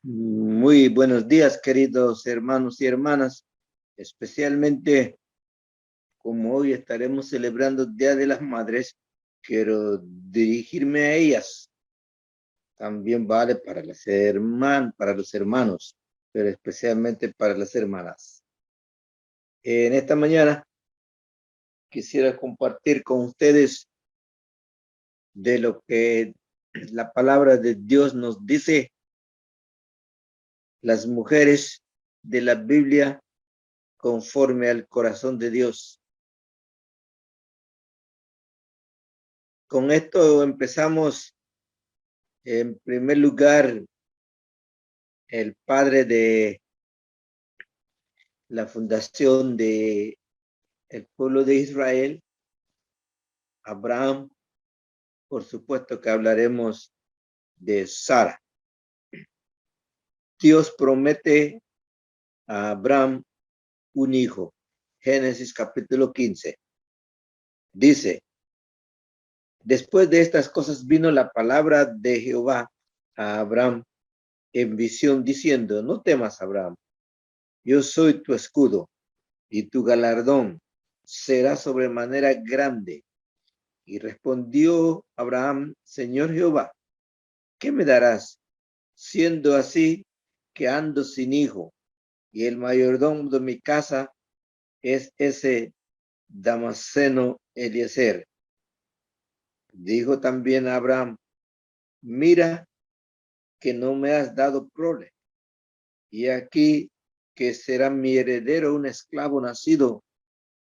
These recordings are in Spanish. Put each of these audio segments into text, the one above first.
Muy buenos días, queridos hermanos y hermanas, especialmente como hoy estaremos celebrando el Día de las Madres, quiero dirigirme a ellas. También vale para para los hermanos, pero especialmente para las hermanas. En esta mañana quisiera compartir con ustedes de lo que la palabra de Dios nos dice. Las mujeres de la Biblia conforme al corazón de Dios. Con esto empezamos. En primer lugar, el padre de la fundación de el pueblo de Israel, Abraham. Por supuesto que hablaremos de Sara. Dios promete a Abraham un hijo. Génesis capítulo 15. Dice: después de estas cosas vino la palabra de Jehová a Abraham en visión diciendo: no temas, Abraham, yo soy tu escudo y tu galardón será sobremanera grande. Y respondió Abraham: Señor Jehová, ¿qué me darás, siendo así que ando sin hijo, y el mayordomo de mi casa es ese Damaseno Eliezer? Dijo también a Abraham: mira que no me has dado prole, y aquí que será mi heredero un esclavo nacido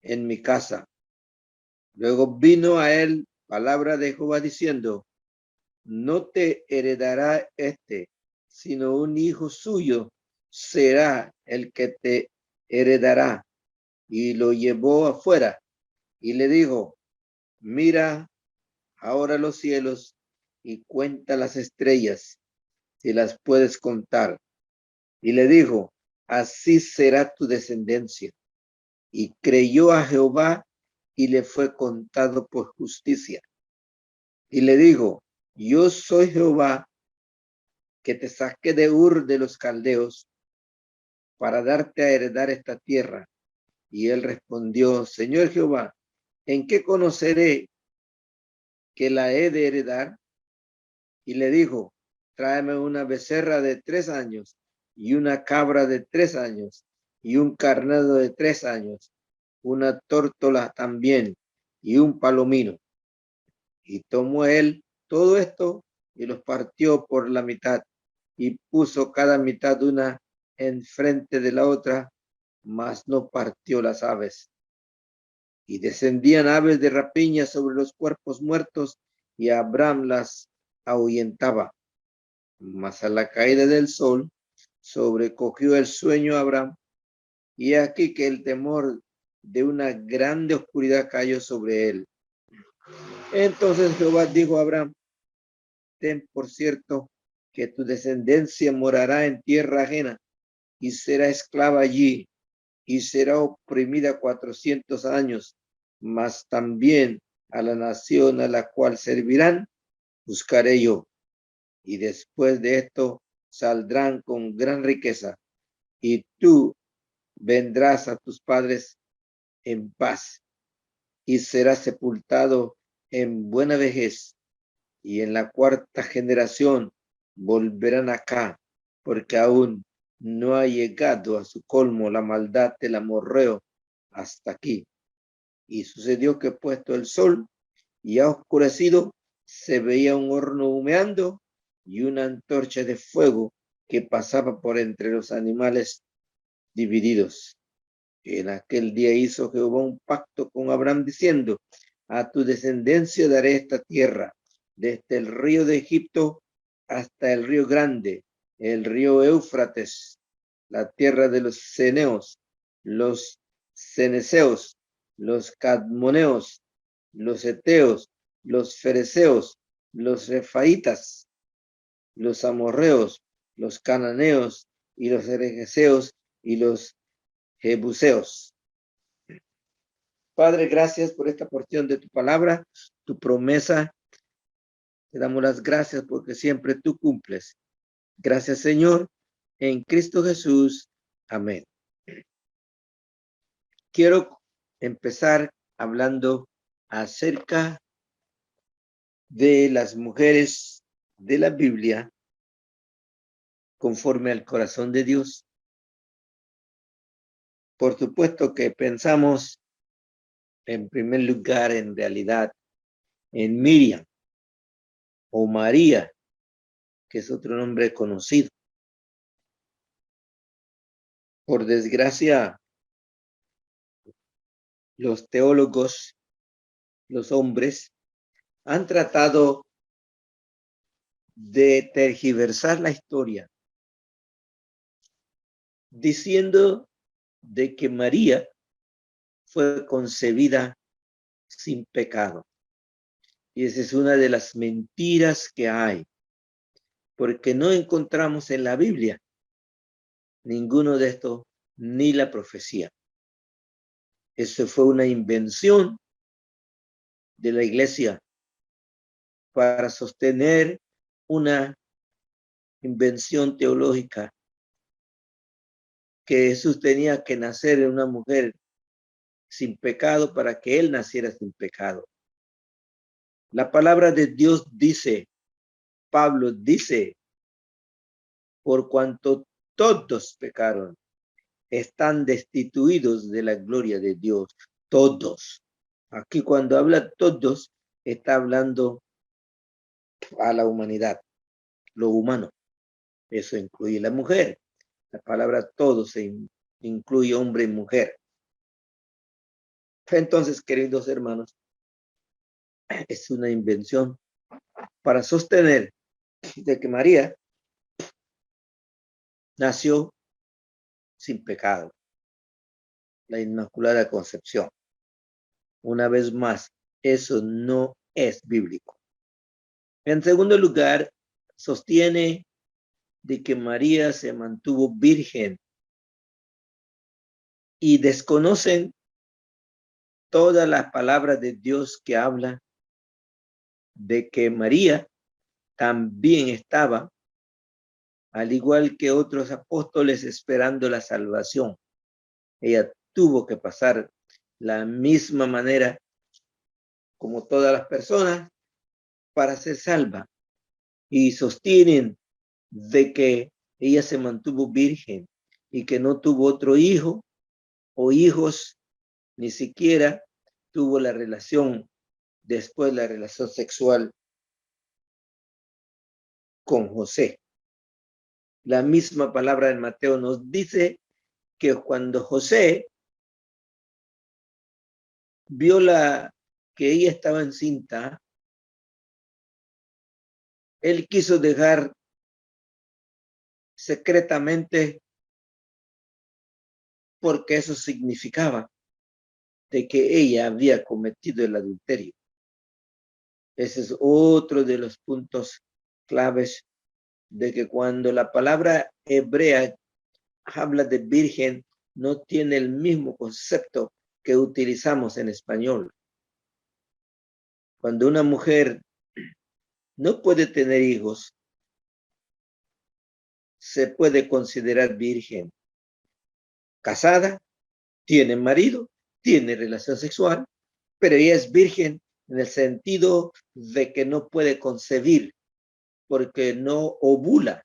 en mi casa. Luego vino a él palabra de Jehová diciendo: no te heredará sino un hijo suyo será el que te heredará. Y lo llevó afuera y le dijo: mira ahora los cielos y cuenta las estrellas, si las puedes contar. Y le dijo: así será tu descendencia. Y creyó a Jehová y le fue contado por justicia. Y le dijo: yo soy Jehová que te saqué de Ur de los Caldeos para darte a heredar esta tierra. Y él respondió: Señor Jehová, ¿en qué conoceré que la he de heredar? Y le dijo: tráeme una becerra de 3 años, y una cabra de 3 años, y un carnero de 3 años, una tórtola también, y un palomino. Y tomó él todo esto y los partió por la mitad, y puso cada mitad una enfrente de la otra, mas no partió las aves. Y descendían aves de rapiña sobre los cuerpos muertos, y Abraham las ahuyentaba. Mas a la caída del sol sobrecogió el sueño a Abraham, y aquí que el temor de una grande oscuridad cayó sobre él. Entonces Jehová dijo a Abraham: ten por cierto que tu descendencia morará en tierra ajena, y será esclava allí, y será oprimida 400 años, mas también a la nación a la cual servirán, buscaré yo. Y después de esto saldrán con gran riqueza, y tú vendrás a tus padres en paz, y serás sepultado en buena vejez. Y en la 4ª generación volverán acá, porque aún no ha llegado a su colmo la maldad del amorreo hasta aquí. Y sucedió que puesto el sol y ha oscurecido, se veía un horno humeando y una antorcha de fuego que pasaba por entre los animales divididos. En aquel día hizo Jehová un pacto con Abraham diciendo: a tu descendencia daré esta tierra, desde el río de Egipto hasta el río grande, el río Éufrates, la tierra de los ceneos, los ceneseos, los cadmoneos, los eteos, los fereceos, los refaitas, los amorreos, los cananeos y los ergeseos y los jebuseos. Padre, gracias por esta porción de tu palabra, tu promesa. Te damos las gracias porque siempre tú cumples. Gracias, Señor, en Cristo Jesús. Amén. Quiero empezar hablando acerca de las mujeres de la Biblia conforme al corazón de Dios. Por supuesto que pensamos en primer lugar, en realidad, en Miriam o María, que es otro nombre conocido. Por desgracia, los teólogos, los hombres, han tratado de tergiversar la historia, diciendo de que María fue concebida sin pecado. Y esa es una de las mentiras que hay, porque no encontramos en la Biblia ninguno de estos, ni la profecía. Eso fue una invención de la iglesia para sostener una invención teológica que Jesús tenía que nacer de una mujer sin pecado para que él naciera sin pecado. La palabra de Dios dice, Pablo dice, por cuanto todos pecaron, están destituidos de la gloria de Dios. Todos. Aquí cuando habla todos, está hablando a la humanidad, lo humano. Eso incluye la mujer. La palabra todos incluye hombre y mujer. Entonces, queridos hermanos, es una invención para sostener de que María nació sin pecado, la Inmaculada Concepción. Una vez más, eso no es bíblico. En segundo lugar, sostiene de que María se mantuvo virgen y desconocen todas las palabras de Dios que habla de que María también estaba, al igual que otros apóstoles, esperando la salvación. Ella tuvo que pasar la misma manera como todas las personas para ser salva. Y sostienen de que ella se mantuvo virgen y que no tuvo otro hijo o hijos, ni siquiera tuvo la relación, después la relación sexual con José. La misma palabra en Mateo nos dice que cuando José vio que ella estaba encinta, él quiso dejar secretamente, porque eso significaba de que ella había cometido el adulterio. Ese es otro de los puntos claves de que cuando la palabra hebrea habla de virgen, no tiene el mismo concepto que utilizamos en español. Cuando una mujer no puede tener hijos, se puede considerar virgen. Casada, tiene marido, tiene relación sexual, pero ella es virgen en el sentido de que no puede concebir porque no ovula.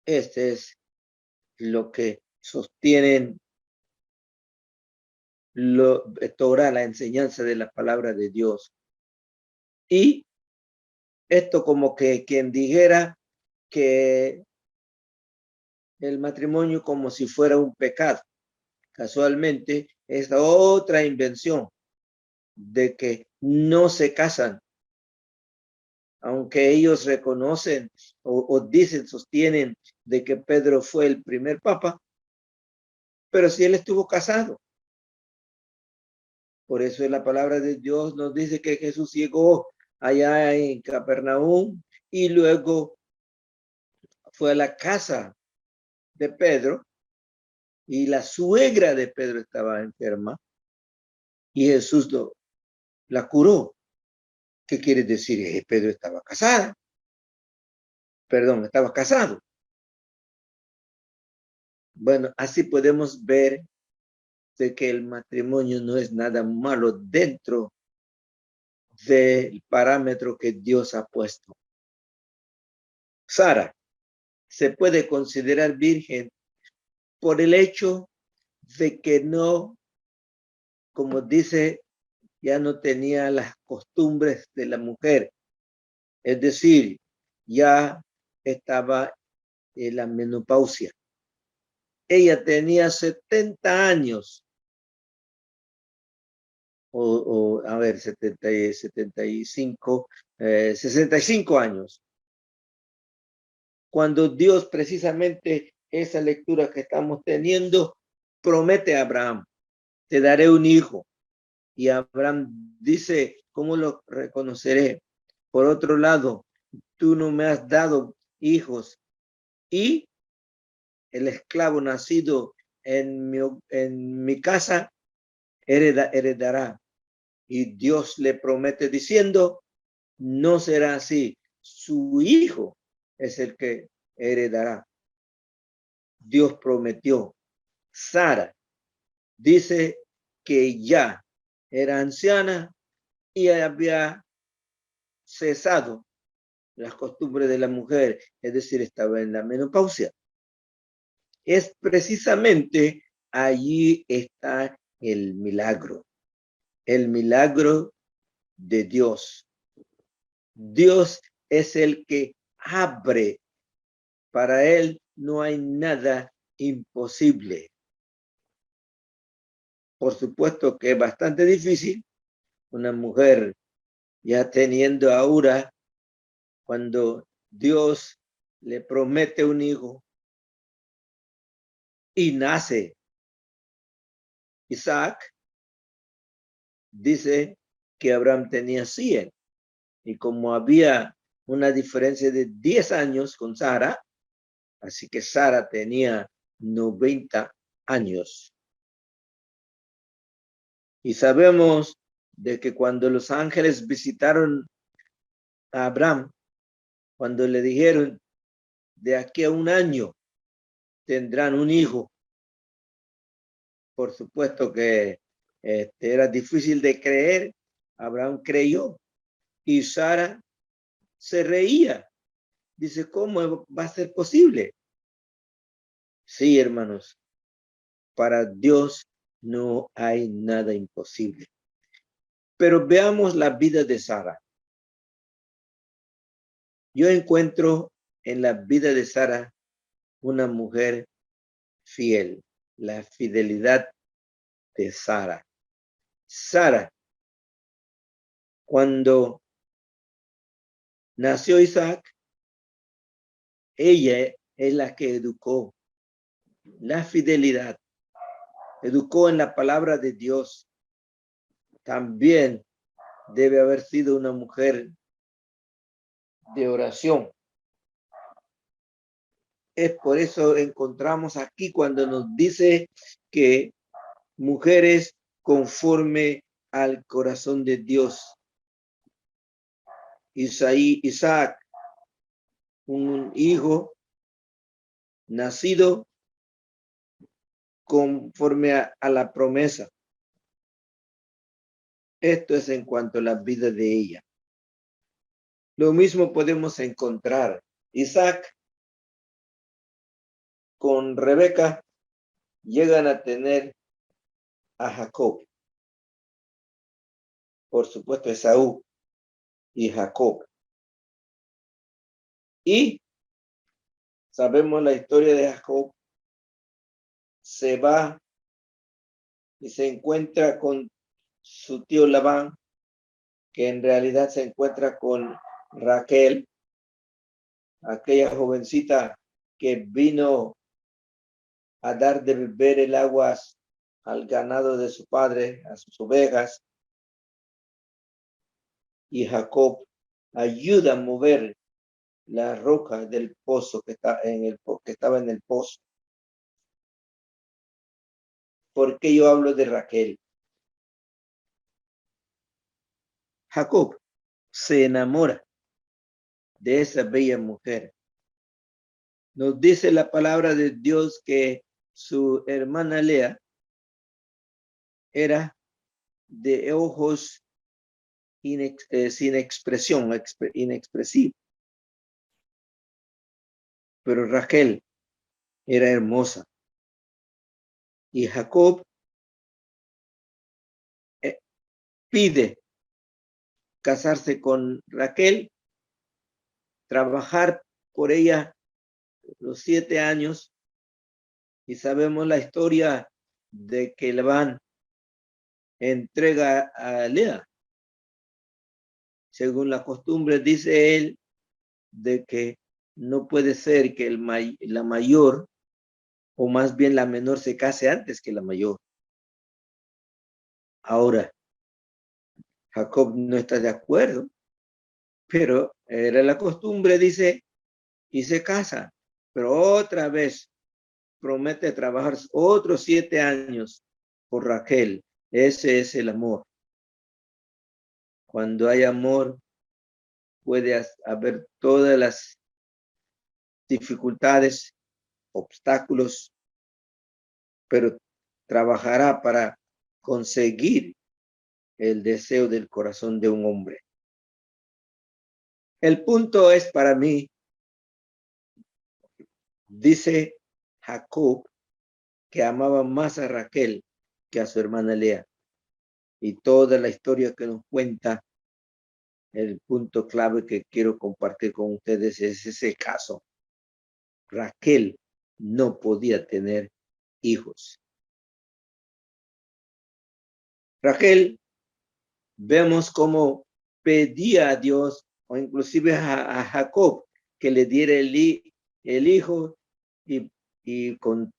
Este es lo que sostienen Torah, la enseñanza de la palabra de Dios. Y esto como que quien dijera que el matrimonio como si fuera un pecado. Casualmente, es otra invención de que no se casan, aunque ellos reconocen o dicen, sostienen de que Pedro fue el primer papa, pero si él estuvo casado. Por eso la palabra de Dios nos dice que Jesús llegó allá en Capernaum y luego fue a la casa de Pedro y la suegra de Pedro estaba enferma y Jesús la curó. ¿Qué quiere decir? Pedro estaba casado. Perdón, estaba casado. Bueno, así podemos ver de que el matrimonio no es nada malo dentro del parámetro que Dios ha puesto. Sara se puede considerar virgen por el hecho de que no, como dice, ya no tenía las costumbres de la mujer. Es decir, ya estaba en la menopausia. Ella tenía 70 años, a ver, 65 años. Cuando Dios, precisamente esa lectura que estamos teniendo, promete a Abraham, te daré un hijo. Y Abraham dice, ¿cómo lo reconoceré? Por otro lado, tú no me has dado hijos y el esclavo nacido en mi casa heredará. Y Dios le promete diciendo, no será así, su hijo es el que heredará. Dios prometió. Sara dice que ya era anciana y había cesado las costumbres de la mujer, es decir, estaba en la menopausia. Es precisamente allí está el milagro de Dios. Dios es el que abre, para él no hay nada imposible. Por supuesto que es bastante difícil una mujer ya teniendo ahora, cuando Dios le promete un hijo y nace Isaac, dice que Abraham tenía 100. Y como había una diferencia de 10 años con Sara, así que Sara tenía 90 años. Y sabemos de que cuando los ángeles visitaron a Abraham, cuando le dijeron, de aquí a un año tendrán un hijo, por supuesto que era difícil de creer. Abraham creyó y Sara se reía. Dice, ¿cómo va a ser posible? Sí, hermanos, para Dios no hay nada imposible. Pero veamos la vida de Sara. Yo encuentro en la vida de Sara una mujer fiel, la fidelidad de Sara. Sara, cuando nació Isaac, ella es la que educó la fidelidad, educó en la palabra de Dios. También debe haber sido una mujer de oración. Es por eso encontramos aquí cuando nos dice que mujeres conforme al corazón de Dios. Isaac, un hijo nacido conforme a la promesa. Esto es en cuanto a la vida de ella. Lo mismo podemos encontrar. Isaac con Rebeca llegan a tener a Jacob. Por supuesto, Esaú y Jacob. Y sabemos la historia de Jacob. Se va y se encuentra con su tío Labán, que en realidad se encuentra con Raquel, aquella jovencita que vino a dar de beber el agua al ganado de su padre, a sus ovejas. Y Jacob ayuda a mover la roca del pozo que estaba en el pozo. ¿Por qué yo hablo de Raquel? Jacob se enamora de esa bella mujer. Nos dice la palabra de Dios que su hermana Lea era de ojos sin expresión, inexpresivo. Pero Raquel era hermosa. Y Jacob pide casarse con Raquel, trabajar por ella los 7 años. Y sabemos la historia de que Labán entrega a Lea. Según la costumbre, dice él, de que no puede ser que la mayor, o más bien la menor, se case antes que la mayor. Ahora, Jacob no está de acuerdo, pero era la costumbre, dice, y se casa. Pero otra vez promete trabajar otros 7 años por Raquel. Ese es el amor. Cuando hay amor, puede haber todas las dificultades, obstáculos, pero trabajará para conseguir el deseo del corazón de un hombre. El punto es para mí, dice Jacob, que amaba más a Raquel que a su hermana Lea. Y toda la historia que nos cuenta, el punto clave que quiero compartir con ustedes es ese caso. Raquel no podía tener hijos. Raquel, vemos cómo pedía a Dios, o inclusive a Jacob, que le diera el hijo, y con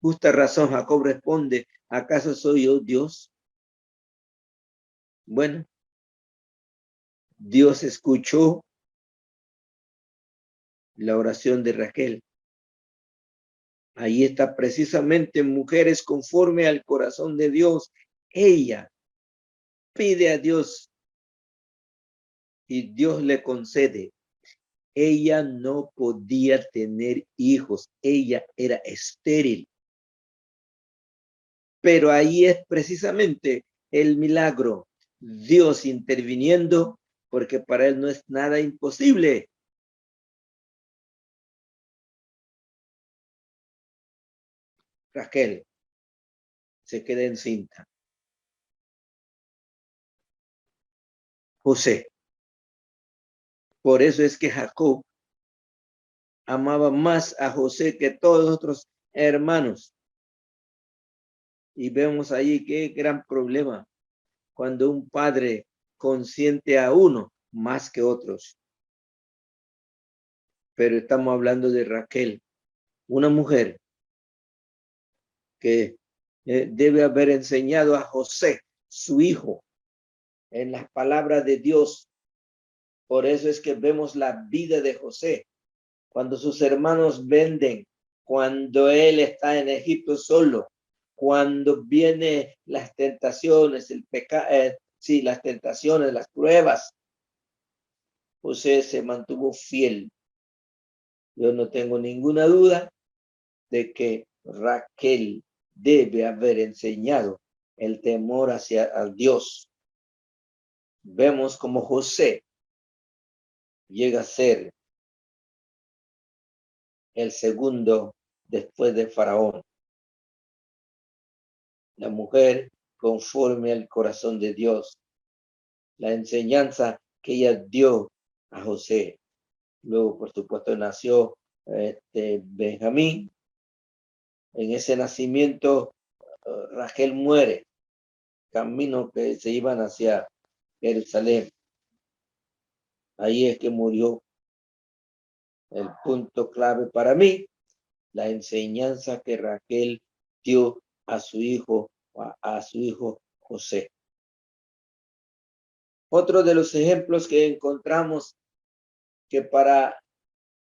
justa razón Jacob responde, ¿acaso soy yo Dios? Bueno, Dios escuchó la oración de Raquel. Ahí está precisamente mujeres conforme al corazón de Dios. Ella pide a Dios y Dios le concede. Ella no podía tener hijos. Ella era estéril. Pero ahí es precisamente el milagro. Dios interviniendo, porque para él no es nada imposible. Raquel se queda encinta. José. Por eso es que Jacob amaba más a José que todos los otros hermanos. Y vemos ahí qué gran problema cuando un padre consiente a uno más que otros. Pero estamos hablando de Raquel, una mujer que debe haber enseñado a José, su hijo, en las palabras de Dios. Por eso es que vemos la vida de José. Cuando sus hermanos venden, cuando él está en Egipto solo, cuando vienen las tentaciones, el pecado, sí, las tentaciones, las pruebas, José se mantuvo fiel. Yo no tengo ninguna duda de que Raquel debe haber enseñado el temor hacia Dios. Vemos como José llega a ser el segundo después de Faraón. La mujer conforme al corazón de Dios. La enseñanza que ella dio a José. Luego, por supuesto, nació Benjamín. En ese nacimiento, Raquel muere. Camino que se iban hacia Jerusalén. Ahí es que murió. El punto clave para mí, la enseñanza que Raquel dio a su hijo José. Otro de los ejemplos que encontramos que para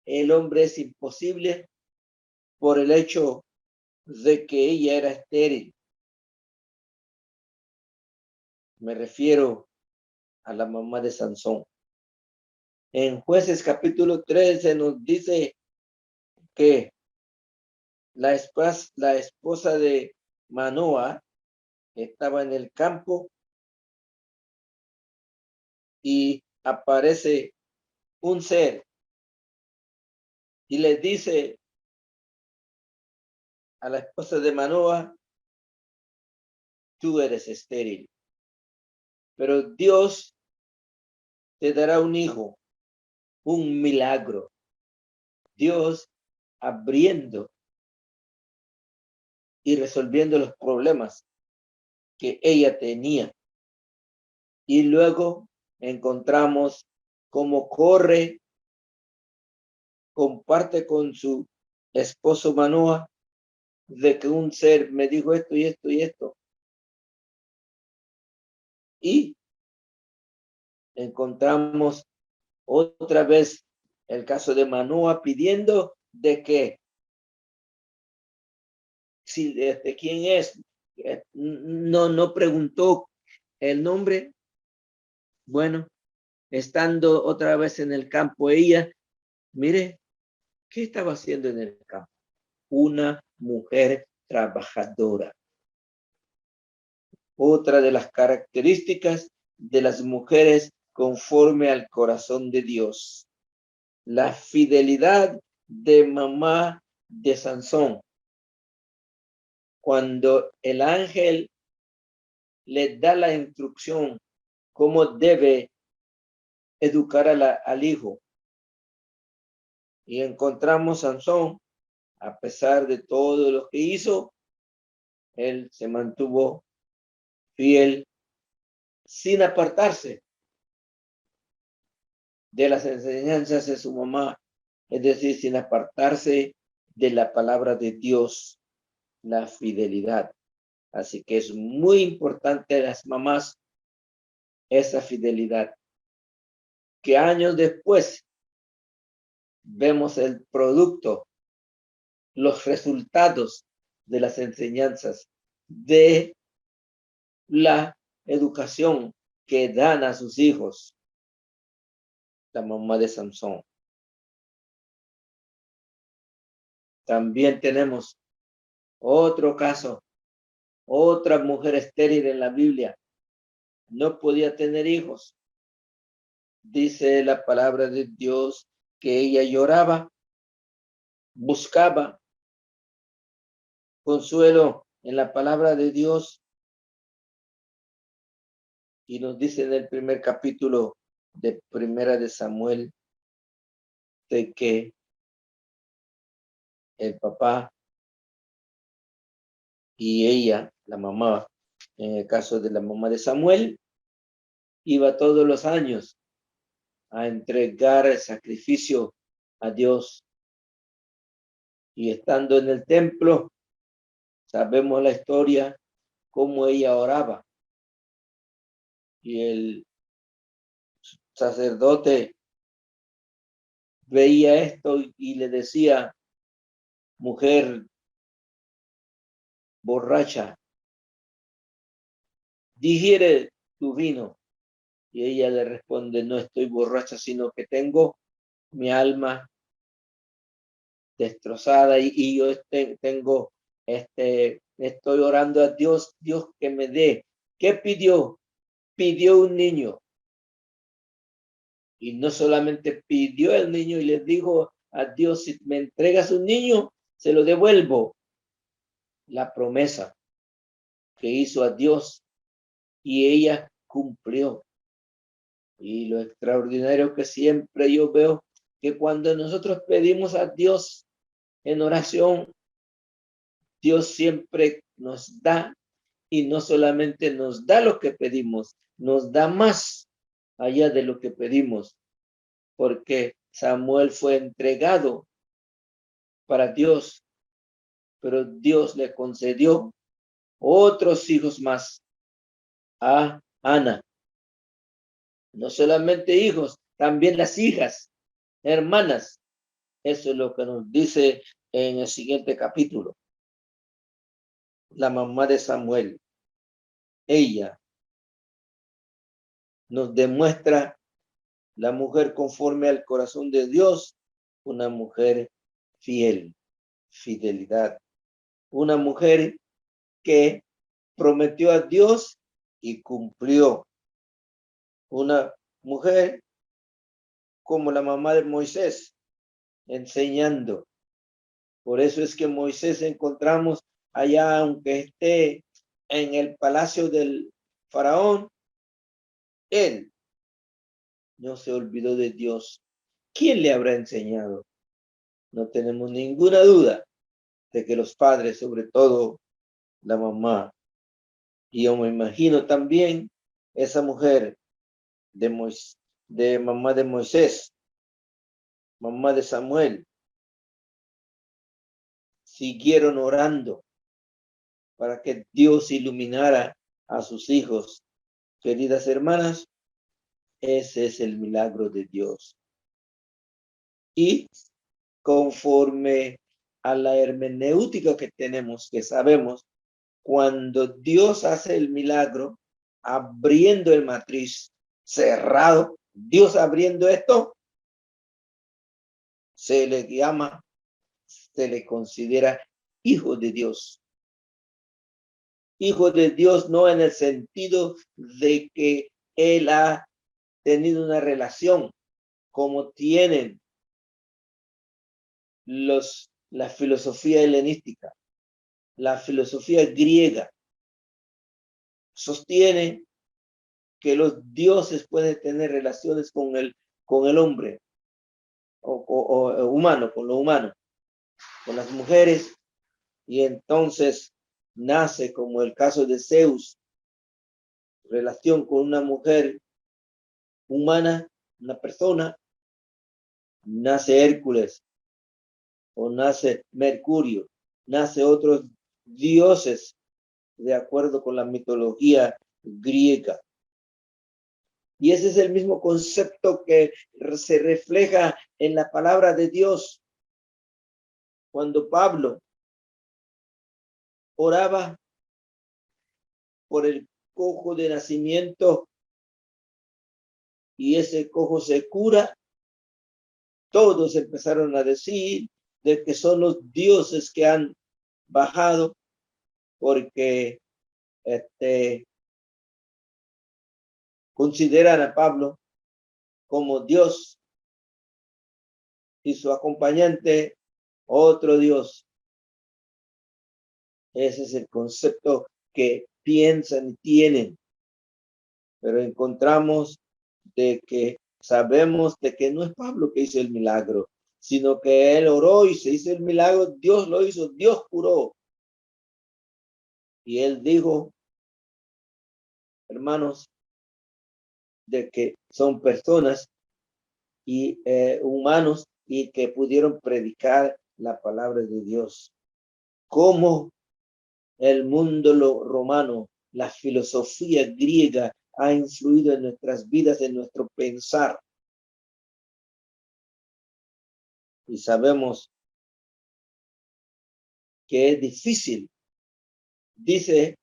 el hombre es imposible por el hecho de que ella era estéril. Me refiero a la mamá de Sansón. En Jueces capítulo 13 nos dice que la esposa de Manoa estaba en el campo y aparece un ser y le dice a la esposa de Manoa, tú eres estéril, pero Dios te dará un hijo, un milagro. Dios abriendo y resolviendo los problemas que ella tenía. Y luego encontramos cómo corre, comparte con su esposo Manoa, de que un ser me dijo esto y esto y esto. Y encontramos otra vez el caso de Manoa pidiendo de que si de quién es, no preguntó el nombre. Bueno, estando otra vez en el campo ella, mire, ¿qué estaba haciendo en el campo? Una mujer trabajadora. Otra de las características de las mujeres conforme al corazón de Dios. La fidelidad de mamá de Sansón. Cuando el ángel le da la instrucción cómo debe educar al hijo. Y encontramos Sansón, a pesar de todo lo que hizo, él se mantuvo fiel sin apartarse de las enseñanzas de su mamá, es decir, sin apartarse de la palabra de Dios, la fidelidad. Así que es muy importante a las mamás esa fidelidad, que años después vemos el producto, los resultados de las enseñanzas, de la educación que dan a sus hijos. La mamá de Sansón. También tenemos otro caso, otra mujer estéril en la Biblia. No podía tener hijos. Dice la palabra de Dios que ella lloraba, buscaba consuelo en la palabra de Dios. Y nos dice en el primer capítulo de Primera de Samuel de que el papá y ella, la mamá, en el caso de la mamá de Samuel, iba todos los años a entregar el sacrificio a Dios. Y estando en el templo, sabemos la historia, cómo ella oraba. Y el sacerdote veía esto y le decía, mujer borracha, digiere tu vino. Y ella le responde, no estoy borracha, sino que tengo mi alma destrozada y yo tengo, estoy orando a Dios, Dios que me dé. ¿Qué pidió? Pidió un niño. Y no solamente pidió el niño y le dijo a Dios, si me entregas un niño, se lo devuelvo. La promesa que hizo a Dios y ella cumplió. Y lo extraordinario que siempre yo veo, que cuando nosotros pedimos a Dios en oración, Dios siempre nos da y no solamente nos da lo que pedimos, nos da más allá de lo que pedimos, porque Samuel fue entregado para Dios, pero Dios le concedió otros hijos más a Ana. No solamente hijos, también las hijas, hermanas. Eso es lo que nos dice en el siguiente capítulo. La mamá de Samuel, ella nos demuestra la mujer conforme al corazón de Dios, una mujer fiel, fidelidad. una mujer que prometió a Dios y cumplió. Una mujer como la mamá de Moisés, enseñando. Por eso es que Moisés encontramos allá, aunque esté en el palacio del faraón, él no se olvidó de Dios. ¿Quién le habrá enseñado? No tenemos ninguna duda de que los padres, sobre todo la mamá, y yo me imagino también esa mujer de mamá de Moisés, mamá de Samuel, siguieron orando para que Dios iluminara a sus hijos. Queridas hermanas, ese es el milagro de Dios. Y conforme a la hermenéutica que tenemos, que sabemos, cuando Dios hace el milagro, abriendo el matriz cerrado, Dios abriendo esto, se le llama, se le considera hijo de Dios. Hijo de Dios no en el sentido de que él ha tenido una relación como tienen la filosofía helenística, la filosofía griega. Sostiene que los dioses pueden tener relaciones con el hombre o humano, con lo humano, con las mujeres, y entonces nace, como el caso de Zeus, relación con una mujer humana, una persona, nace Hércules o nace Mercurio, nace otros dioses de acuerdo con la mitología griega. Y ese es el mismo concepto que se refleja en la palabra de Dios. Cuando Pablo oraba por el cojo de nacimiento y ese cojo se cura, todos empezaron a decir de que son los dioses que han bajado porque consideran a Pablo como Dios y su acompañante otro Dios. Ese es el concepto que piensan y tienen. Pero encontramos de que sabemos de que no es Pablo que hizo el milagro, sino que él oró y se hizo el milagro, Dios lo hizo, Dios curó. Y él dijo, hermanos, de que son personas y humanos y que pudieron predicar la palabra de Dios. Como el mundo romano, la filosofía griega ha influido en nuestras vidas, en nuestro pensar. Y sabemos que es difícil. Dice,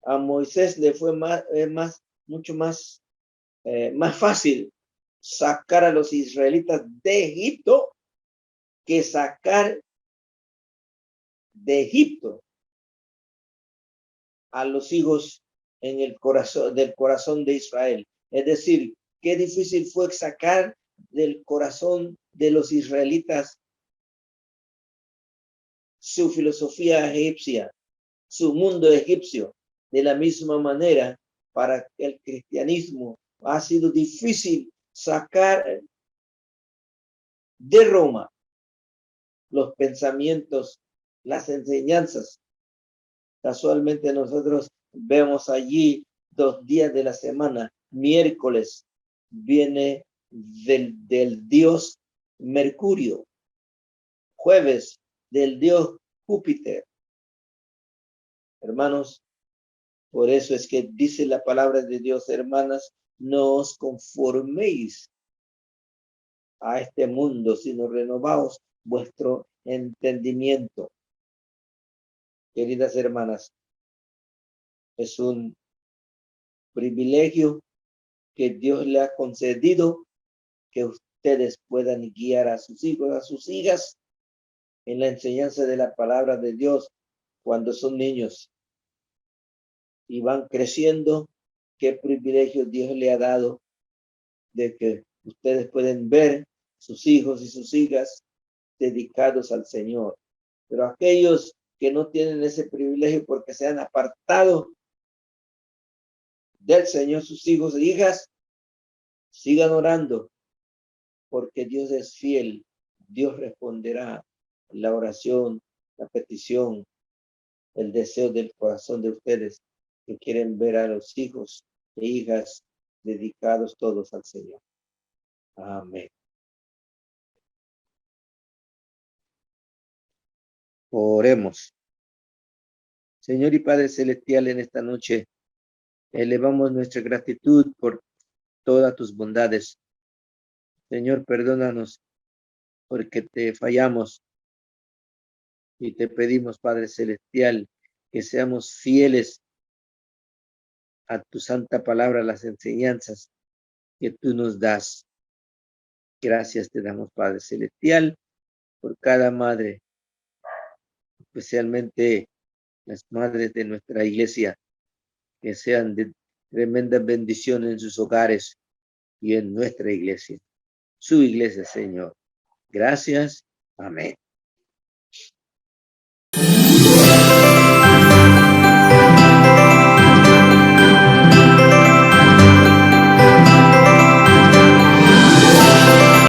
a Moisés le fue mucho más fácil sacar a los israelitas de Egipto que sacar de Egipto a los hijos en el corazón de Israel. Es decir, qué difícil fue sacar del corazón de los israelitas su filosofía egipcia, su mundo egipcio. De la misma manera, para el cristianismo ha sido difícil sacar de Roma los pensamientos, las enseñanzas. Casualmente nosotros vemos allí 2 días de la semana. Miércoles viene del dios Mercurio. Jueves del dios Júpiter. Hermanos, por eso es que dice la palabra de Dios, hermanas, no os conforméis a este mundo, sino renovaos vuestro entendimiento. Queridas hermanas, es un privilegio que Dios le ha concedido que ustedes puedan guiar a sus hijos, a sus hijas en la enseñanza de la palabra de Dios, cuando son niños y van creciendo, qué privilegio Dios le ha dado de que ustedes pueden ver sus hijos y sus hijas dedicados al Señor. Pero aquellos que no tienen ese privilegio porque se han apartado del Señor, sus hijos e hijas, sigan orando, porque Dios es fiel. Dios responderá la oración, la petición, el deseo del corazón de ustedes que quieren ver a los hijos e hijas dedicados todos al Señor. Amén. Oremos. Señor y Padre Celestial, en esta noche elevamos nuestra gratitud por todas tus bondades. Señor, perdónanos porque te fallamos y te pedimos, Padre Celestial, que seamos fieles a tu santa palabra, las enseñanzas que tú nos das. Gracias te damos, Padre Celestial, por cada madre, especialmente las madres de nuestra iglesia, que sean de tremenda bendición en sus hogares y en nuestra iglesia, su iglesia, Señor. Gracias. Amén.